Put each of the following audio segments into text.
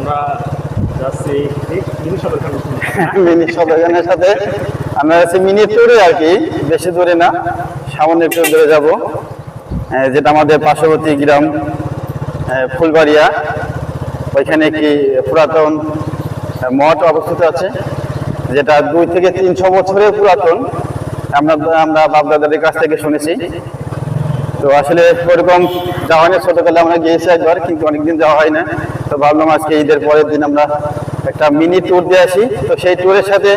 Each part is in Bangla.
আমরা যাচ্ছি মিনি সদরখান। মিনি সদরখানের সাথে আমরা যাচ্ছি মিনি ট্যুরে আর কি, বেশি দূরে না, সামান্য একটু দূরে যাব, যেটা আমাদের পার্শ্ববর্তী গ্রাম ফুলবাড়িয়া। ওইখানে একটি পুরাতন মঠ অবস্থিত আছে, যেটা 2 থেকে 300 বছরের পুরাতন। আমরা বাপ-দাদাদের কাছ থেকে শুনেছি। তো আসলে ওরকম যাওয়া হয় না, ছোটবেলা আমরা গিয়েছি একবার, কিন্তু অনেকদিন যাওয়া হয় না। তো ভাবলাম আজকে ঈদের পরের দিন আমরা একটা মিনি ট্যুর দিয়ে আসি। তো সেই ট্যুরের সাথে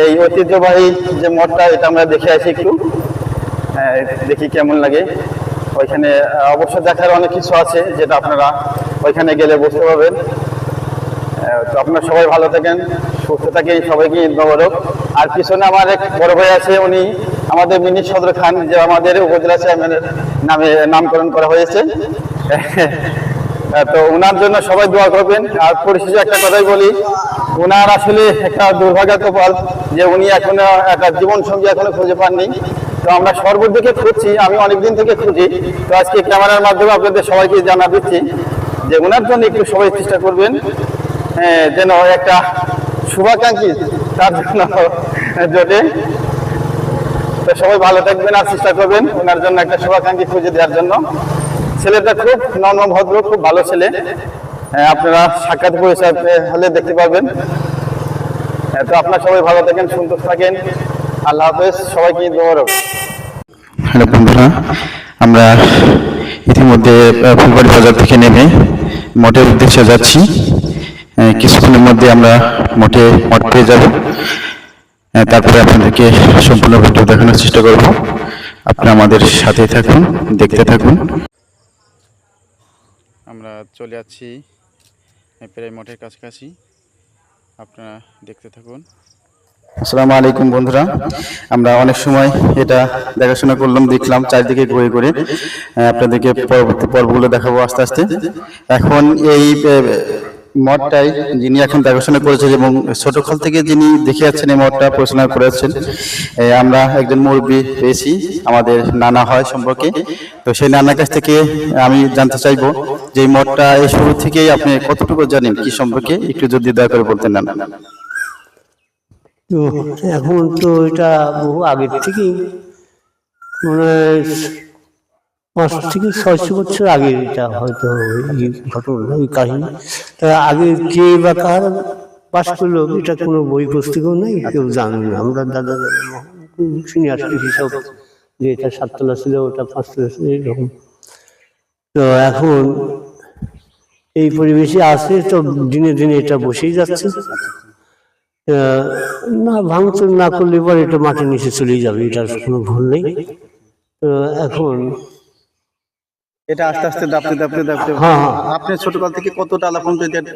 এই ঐতিহ্যবাহী যে মঠটা, এটা আমরা দেখে আসি একটু, দেখি কেমন লাগে। ওইখানে অবশ্য দেখার অনেক কিছু আছে, যেটা আপনারা ওইখানে গেলে বুঝতে পারবেন। তো আপনারা সবাই ভালো থাকেন, সুস্থ থাকেন, সবাইকে ঈদ মোবারক। আর পিছনে আমার এক বড় ভাই আছে, উনি আমাদের মিনি সদরখান, যে আমাদের উপজেলা চেয়ারম্যানের নামে নামকরণ করা হয়েছে। তো ওনার জন্য সবাই দোয়া করবেন। আর পরিশেষে একটা কথাই বলি, ওনার আসলে একটা দুর্ভাগ্য কপাল যে উনি এখনো একটা জীবন সঙ্গী এখনো খুঁজে পাননি। তো আমরা সর্বদিকে খুঁজছি, আমি অনেকদিন থেকে খুঁজি। তো আজকে ক্যামেরার মাধ্যমে আপনাদের সবাইকে জানা দিচ্ছি যে ওনার জন্য একটু সবাই চেষ্টা করবেন, যেন একটা শুভাকাঙ্ক্ষী তার জন্য জোটে। তো সবাই ভালো থাকবেন আর চেষ্টা করবেন ওনার জন্য একটা শুভাকাঙ্ক্ষী খুঁজে দেওয়ার জন্য। ছেলেটা খুব নম্র ভদ্র, খুব ভালো ছেলে। আপনারা সাক্ষাৎ পরিচয় হলে দেখতে পাবেন। তো আপনারা সবাই ভালো থাকেন, সুন্দর থাকেন। আল্লাহ হাফেজ, সবাইকে ঈদ মোবারক। হ্যালো বন্ধুরা, আমরা ইতিমধ্যে ফুলবাড়ি বাজার থেকে নেমে মঠের উদ্দেশ্যে যাচ্ছি। কিছুক্ষণের মধ্যে আমরা মঠ পেয়ে যাব। তারপরে আপনাদেরকে সম্পূর্ণ ভিডিও দেখানোর চেষ্টা করব। আপনারা আমাদের সাথে থাকুন, দেখতে থাকুন। আমরা চলে যাচ্ছি প্রায় মঠের কাছাকাছি, আপনারা দেখতে থাকুন। আসসালামু আলাইকুম বন্ধুরা, আমরা অনেক সময় এটা দেখাশোনা করলাম, দেখলাম চারিদিকে ঘুরে ঘুরে। আপনাদেরকে পরবর্তী পর্বগুলো দেখাবো আস্তে আস্তে। এখন এই মঠটাই যিনি এখন দেখাশোনা করেছেন এবং ছোটকাল থেকে যিনি দেখে যাচ্ছেন এই মঠটা পরিচালনা করেছেন, আমরা একজন মুরব্বী পেয়েছি, আমাদের নানা হয় সম্পর্কে। তো সেই নানার কাছ থেকে আমি জানতে চাইবো যে এই মঠটা এই শুরু থেকেই আপনি কতটুকু জানেন, কি সম্পর্কে একটু যদি দয়া করে বলতেন। নানা তো এখন তো এটা বহু আগের থেকেই, মানে 5 থেকে 600 বছর আগে এটা হয়তো এই ঘটনা, ওই কাহিনী। তা আগে যে বা কার বাস করলো এটা কোনো বই পুস্তকও নেই, কেউ জানে না। আমরা দাদা শুনে আসছি সব, যে এটা 7 তলা ছিল, ওটা 5 তলা ছিল, এরকম। তো এখন এই পরিবেশে আছে, তো দিনে দিনে এটা বসেই যাচ্ছে। না ভাঙচুর না করলে পরে এটা মাটির নিচে চলেই যাবে, এটার কোনো ভুল নেই। তো এখন এটা আস্তে আস্তে দাপতে দাপতে দাপতে, আপনি ছোটকাল থেকে কতটা আলাপ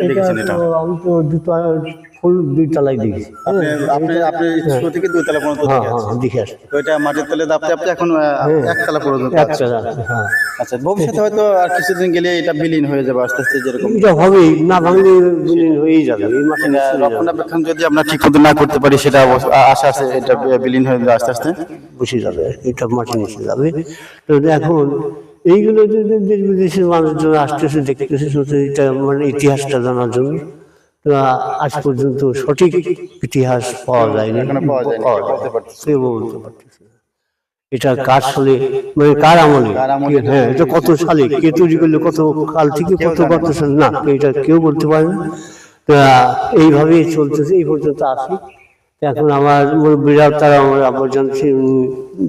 দেখেছেন? এটা আমি তো ফুল 2 তলায় দেখেছি। আপনি ছোট থেকে 2 তলা পর্যন্ত দেখে আসছি। তো এটা মাটির তলে দাপতে দাপতে এখন 1 তলা পর্যন্ত। আচ্ছা, ভবিষ্যতে হয়তো আর কিছুদিন গেলে এটা বিলীন হয়ে যাবে আস্তে আস্তে, যেরকম এটা হবেই, না ভাঙলে বিলীন হয়েই যাবে। এই মাঠে রক্ষণাবেক্ষণ যদি আমরা ঠিক মতো না করতে পারি, সেটা আশা আছে এটা বিলীন হয়ে যাবে আস্তে আস্তে, বসে যাবে, এটা মাঠে নিচে যাবে। তো এখন এইগুলো দেশ বিদেশের মানুষজন আসতেছে, দেখতেছে, এটা মানে ইতিহাসটা জানার জন্য। তো আজ পর্যন্ত সঠিক ইতিহাস পাওয়া যায়নি, বলতে পারতেছে এটা কার সালে, মানে কার আমলে, হ্যাঁ এটা কত সালে কে তৈরি করলে, কত কাল থেকে কত সালে, না এটা কেউ বলতে পারে না। তা এইভাবেই চলতেছে, এই পর্যন্ত আসি। এখন আমার মুরব্বীরা, তারা আমার আবর্জন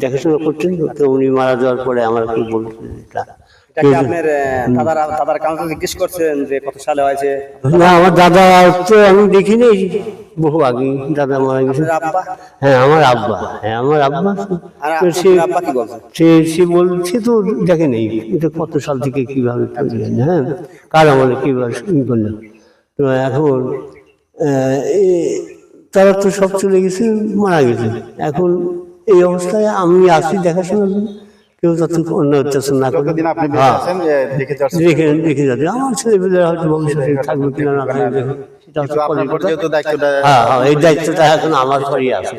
দেখাশোনা করতেন। তো উনি মারা যাওয়ার পরে আমার কি বলতেন, না আমার দাদা তো আমি দেখিনি, বহু আগে দাদা মারা গেছে। হ্যাঁ আমার আব্বা, সে বলছে তো দেখে নেই এটা কত সাল থেকে কিভাবে, হ্যাঁ কার আমলে কিভাবে করলো। তো এখন তারা তো সব চলে গেছে, মারা গেছে। এখন এই অবস্থায় আমি আসি দেখাশোনার জন্য, কেউ যাতে অন্য অত্যাচার না করে দেখে যাচ্ছে। আমার ছেলেমেয়েরা হয়তো ভবিষ্যতে থাকবে কিনা না থাকবে, এই দায়িত্বটা এখন আমার পরেই আছে,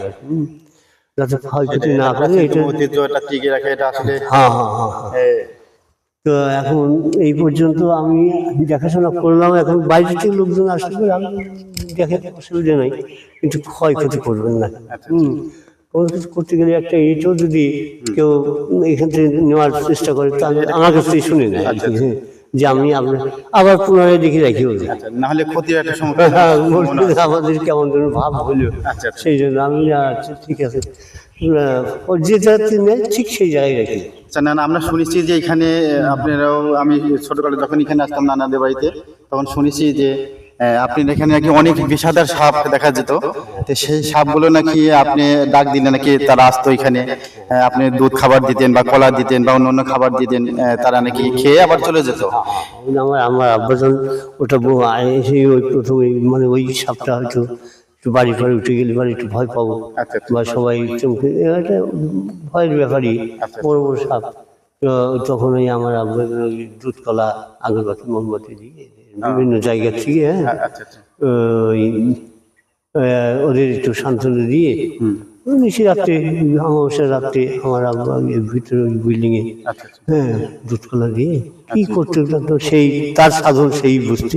যাতে ক্ষয়ক্ষতি না করে এটা টিকে রাখে। এটা আসলে তো এখন এই পর্যন্ত আমি দেখাশোনা করলাম, এখন বাইরে থেকে লোকজন আসতে পারে, আমি দেখে অসুবিধা নাই, কিন্তু ক্ষয়ক্ষতি করবেন না। কোনো কিছু করতে গেলে একটা এটাও যদি কেউ এখান থেকে নেওয়ার চেষ্টা করে, তা আমার কাছ থেকে শুনে নেয় আর কি, যে আমি আপনার আবার পুনরায় দেখে রাখি ওদের, না হলে ক্ষতির একটা সম্মুখীন আমাদের কেমন যেন ভাব হলো, সেই জন্য আমি আচ্ছা ঠিক আছে, যে যাতে নেয় ঠিক সেই জায়গায় রাখি। না না, আমরা শুনেছি যে এখানে আপনারাও, আমি ছোটকালে যখন এখানে আসতাম নানাদের বাড়িতে, তখন শুনেছি যে আপনি এখানে নাকি অনেক বিষাদার সাপ দেখা যেত, তো সেই সাপগুলো নাকি আপনি ডাক দিলে নাকি তারা আসতো এখানে, আপনি দুধ খাবার দিতেন বা কলা দিতেন বা অন্য খাবার দিতেন, তারা নাকি খেয়ে আবার চলে যেত। আমার আব্বাজান ওটা এসে ওই প্রথম মানে ওই সাপটা হয়তো একটু বাড়ি ঘরে উঠে গেলে বাড়ি একটু ভয় পাবো, বা সবাই চমকে, এটা ভয়ের ব্যাপারই, বড় বড় সাপ। তো তখন ওই আমার আব্বাজান ওই দুধ কলা আগরবাতি মোমবাতি দিয়ে বিভিন্ন জায়গা থেকে ওই ওদের একটু সান্ত্বনা দিয়ে নিশি রাত্রে, অমাবস্যার রাত্রে আমার আব্বা ভিতরে ওই বিল্ডিংয়ে দুধ কলা দিয়ে কি করতে তো সেই তার সাধন সেই বুঝতে,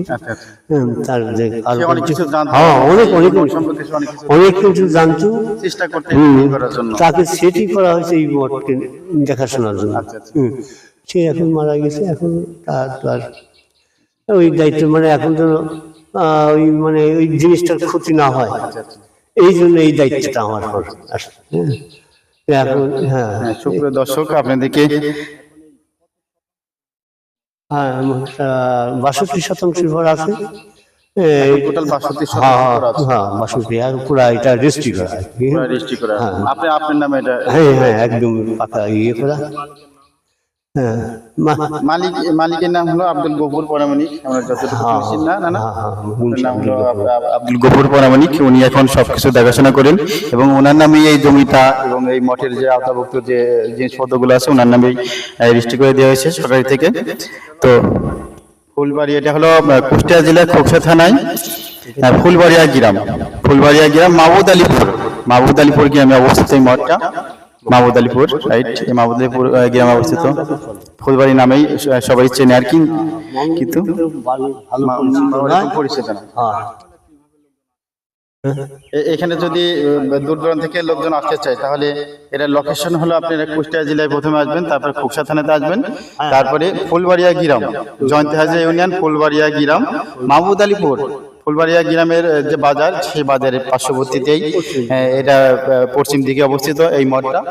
তার যে অনেক কিছু জানতো, তাকে সেটি করা হয়েছে এই মঠকে দেখাশোনার জন্য। সে এখন মারা গেছে, এখন তার ওই দায়িত্ব, মানে এখন তো ওই মানে ওই জিনিসটার ক্ষতি না হয়, এই জন্য এই দায়িত্বটা আমার এখন। হ্যাঁ, সুপ্রিয় দর্শক, আপনাদেরকে 62% ভর আছে, টোটাল 62 62 আর পুরা এটা রেজিস্ট্রি করা, আপনার নামে এটা? হ্যাঁ, একদম পাকা ইয়ে করা। মালিকের নাম হলো আব্দুল গফুর পরামানিক, আমরা যতটুকু শুনছি। না না না, নাম হলো আব্দুল গফুর পরামানিক। উনি এখন সবকিছু দেখাশোনা করেন এবং ওনার নামে এই জমিটা এবং এই মঠের যে আওতাভুক্ত যে জিনিসপত্রগুলো আছে ওনার নামেই রেজিস্ট্রি করে দেওয়া হয়েছে সরকারি থেকে। তো ফুলবাড়ি, এটা হলো কুষ্টিয়া জেলার খোকসা থানায় ফুলবাড়িয়া গ্রাম, মাহবুদ আলীপুর গ্রামে অবস্থিত এই মঠটা। মাহবুদ আলীপুর, রাইট, এই মাহবুদ আলীপুর গ্রামে অবস্থিত, ফুলবাড়ি নামেই সবাই চেনে আর কি, কিন্তু পরিচিত না। এখানে যদি দূর দূরান্ত থেকে লোকজন আসতে চায়, তাহলে এটা লোকেশন হলো আপনারা কুষ্টিয়া জেলায় প্রথমে আসবেন, তারপর খোকসা থানাতে আসবেন, তারপরে ফুলবাড়িয়া গ্রাম, জয়ন্তী হাজরা ইউনিয়ন, ফুলবাড়িয়া গ্রাম, মাহবুদ আলীপুর। ফুলবাড়িয়া গ্রামের যে বাজার, সেই বাজারের পার্শ্ববর্তীতেই এটা পশ্চিম দিকে অবস্থিত এই মঠটা।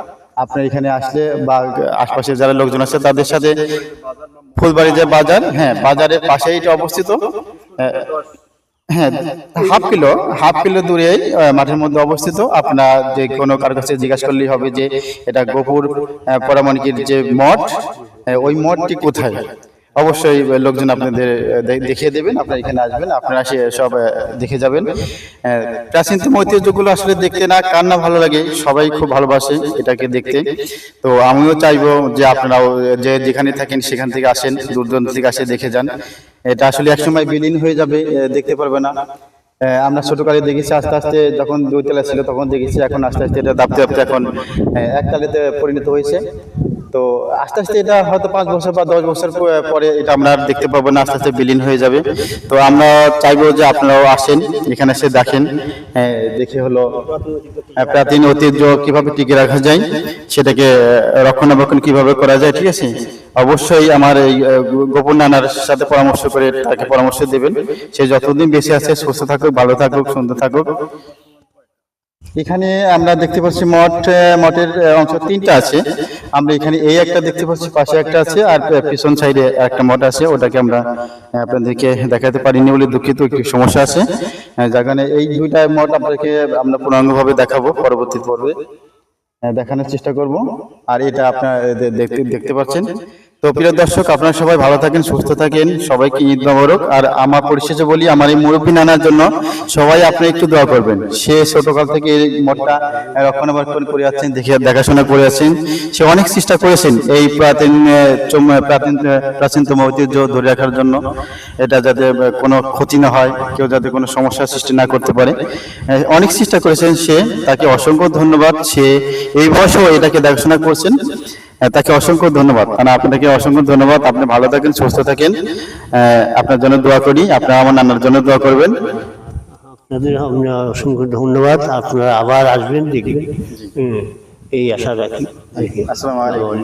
আপনার এখানে আসলে বা আশপাশে যারা লোকজন আছে তাদের সাথে ফুলবাড়ি যে বাজার, বাজারের পাশেই এটা অবস্থিত। হাফ কিলো দূরে মাঠের মধ্যে অবস্থিত। আপনার যে কোনো কারো কাছে জিজ্ঞাসা করলেই হবে যে এটা গফুর পরামানিকের যে মঠ, ওই মঠটি কোথায়। অবশ্যই লোকজন আপনাদের দেখিয়ে দেবেন, আপনারা এখানে আসবেন, আপনারা সব দেখে যাবেন। প্রাচীনতম ঐতিহ্যগুলো আসলে দেখতে না কার না ভালো লাগে, সবাই খুব ভালোবাসে এটাকে দেখতে। তো আমিও চাইবো যে আপনারাও যে যেখানে থাকেন সেখান থেকে আসেন, দূর দূরান্ত থেকে আসে দেখে যান। এটা আসলে একসময় বিলীন হয়ে যাবে, দেখতে পারবে না। আমরা ছোটকালে দেখেছি, আস্তে আস্তে যখন 2 তলা ছিল তখন দেখেছি, এখন আস্তে আস্তে এটা দাপতে দাপতে এখন 1 তলাতে পরিণত হয়েছে। তো আস্তে আস্তে এটা হয়তো 5 বছর বা 10 বছর পরে এটা আমরা দেখতে পাবো না, আস্তে আস্তে বিলীন হয়ে যাবে। তো আমরা চাইবো যে আপনারাও আসেন, এখানে এসে দেখেন, দেখে হলো প্রাচীন ঐতিহ্য কিভাবে টিকে রাখা যায়, সেটাকে রক্ষণাবেক্ষণ কিভাবে করা যায়। ঠিক আছে, অবশ্যই আমার এই গোপন নানার সাথে পরামর্শ করে তাকে পরামর্শ দেবেন। সে যতদিন বেঁচে আছে সুস্থ থাকুক, ভালো থাকুক, সুন্দর থাকুক। এখানে আমরা দেখতে পাচ্ছি মঠের অংশ 3টা আছে। আমরা এখানে এই একটা দেখতে পাচ্ছি, পাশে একটা আছে, আর পিছন সাইডে একটা মঠ আছে, ওটাকে আমরা আপনাদেরকে দেখাতে পারিনি বলে দুঃখিত, একটু সমস্যা আছে। যার কারণে এই 2টা মঠ আপনাদেরকে আমরা পূর্ণাঙ্গভাবে দেখাবো, পরবর্তী পর্বে দেখানোর চেষ্টা করব। আর এটা আপনারা দেখতে পাচ্ছেন। তো প্রিয় দর্শক, আপনারা সবাই ভালো থাকেন, সুস্থ থাকেন, সবাইকে ঈদ মোবারক। আর আমার পরিশেষে বলি, আমার এই মুরব্বী নানার জন্য সবাই আপনি একটু দোয়া করবেন। সে ছোটকাল থেকে এই মঠটা রক্ষণাবেক্ষণ করে যাচ্ছেন, দেখাশোনা করে আছেন। সে অনেক চেষ্টা করেছেন এই প্রাচীনতম ঐতিহ্য ধরে রাখার জন্য, এটা যাতে কোনো ক্ষতি না হয়, কেউ যাতে কোনো সমস্যার সৃষ্টি না করতে পারে, অনেক চেষ্টা করেছেন সে। তাকে অসংখ্য ধন্যবাদ। সে এই বয়সেও এটাকে দেখাশোনা করছেন। তাকে অসংখ্য ধন্যবাদ। আপনাকে অসংখ্য ধন্যবাদ। আপনি ভালো থাকেন, সুস্থ থাকেন। আপনার জন্য দোয়া করি, আপনারা আমার নানার জন্য দোয়া করবেন। আপনাদের আমরা অসংখ্য ধন্যবাদ। আপনারা আবার আসবেন, দেখবেন, এই আশা রাখি। আসসালামু আলাইকুম।